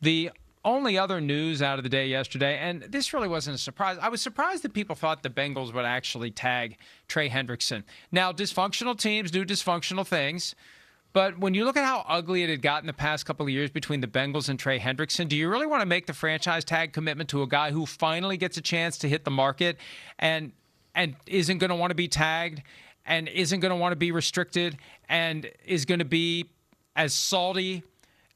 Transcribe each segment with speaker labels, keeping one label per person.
Speaker 1: The only other news out of the day yesterday, and this really wasn't a surprise. I was surprised that people thought the Bengals would actually tag Trey Hendrickson. Now, dysfunctional teams do dysfunctional things, but when you look at how ugly it had gotten the past couple of years between the Bengals and Trey Hendrickson, do you really want to make the franchise tag commitment to a guy who finally gets a chance to hit the market and isn't going to want to be tagged and isn't going to want to be restricted and is going to be as salty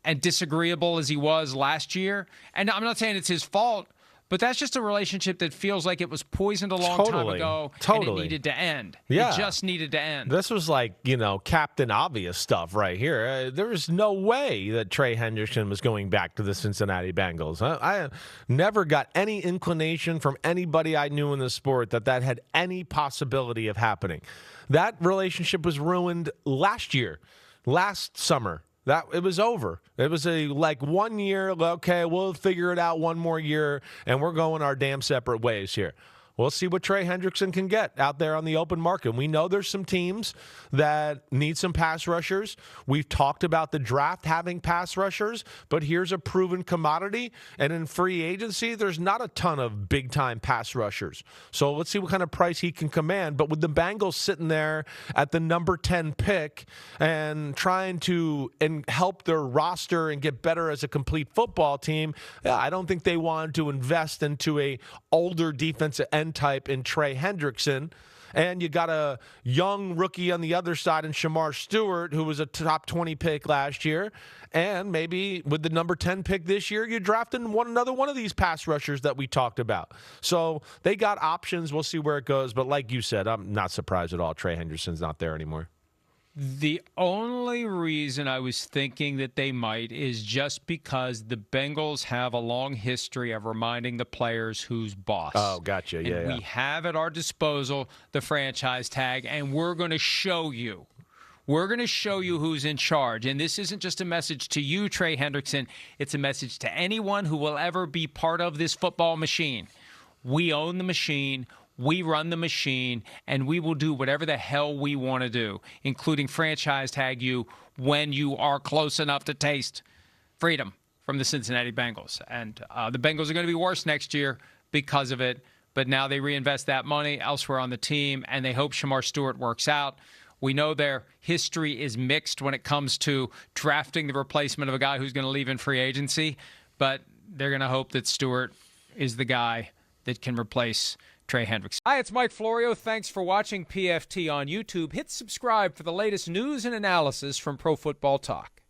Speaker 1: and disagreeable as he was last year? And I'm not saying it's his fault, but that's just a relationship that feels like it was poisoned a long time ago, and it needed to end.
Speaker 2: Yeah.
Speaker 1: It just needed to end.
Speaker 2: This was like, Captain Obvious stuff right here. There was no way that Trey Hendrickson was going back to the Cincinnati Bengals. I never got any inclination from anybody I knew in the sport that had any possibility of happening. That relationship was ruined last summer. It was over. It was 1 year, okay, we'll figure it out one more year, and we're going our damn separate ways here. We'll see what Trey Hendrickson can get out there on the open market. We know there's some teams that need some pass rushers. We've talked about the draft having pass rushers, but here's a proven commodity. And in free agency, there's not a ton of big-time pass rushers. So let's see what kind of price he can command. But with the Bengals sitting there at the number 10 pick and trying to help their roster and get better as a complete football team, I don't think they wanted to invest into a older defensive end type in Trey Hendrickson. And you got a young rookie on the other side in Shamar Stewart, who was a top 20 pick last year. And maybe with the number 10 pick this year, you're drafting another one of these pass rushers that we talked about. So they got options. We'll see where it goes. But like you said, I'm not surprised at all Trey Hendrickson's not there anymore.
Speaker 1: The only reason I was thinking that they might is just because the Bengals have a long history of reminding the players who's boss.
Speaker 2: Oh, gotcha. Yeah,
Speaker 1: and we have at our disposal the franchise tag, and we're going to show you. We're going to show you who's in charge. And this isn't just a message to you, Trey Hendrickson. It's a message to anyone who will ever be part of this football machine. We own the machine. We run the machine, and we will do whatever the hell we want to do, including franchise tag you when you are close enough to taste freedom from the Cincinnati Bengals. And the Bengals are going to be worse next year because of it, but now they reinvest that money elsewhere on the team, and they hope Shamar Stewart works out. We know their history is mixed when it comes to drafting the replacement of a guy who's going to leave in free agency, but they're going to hope that Stewart is the guy that can replace Trey Hendrickson. Hi, it's Mike Florio. Thanks for watching PFT on YouTube. Hit subscribe for the latest news and analysis from Pro Football Talk.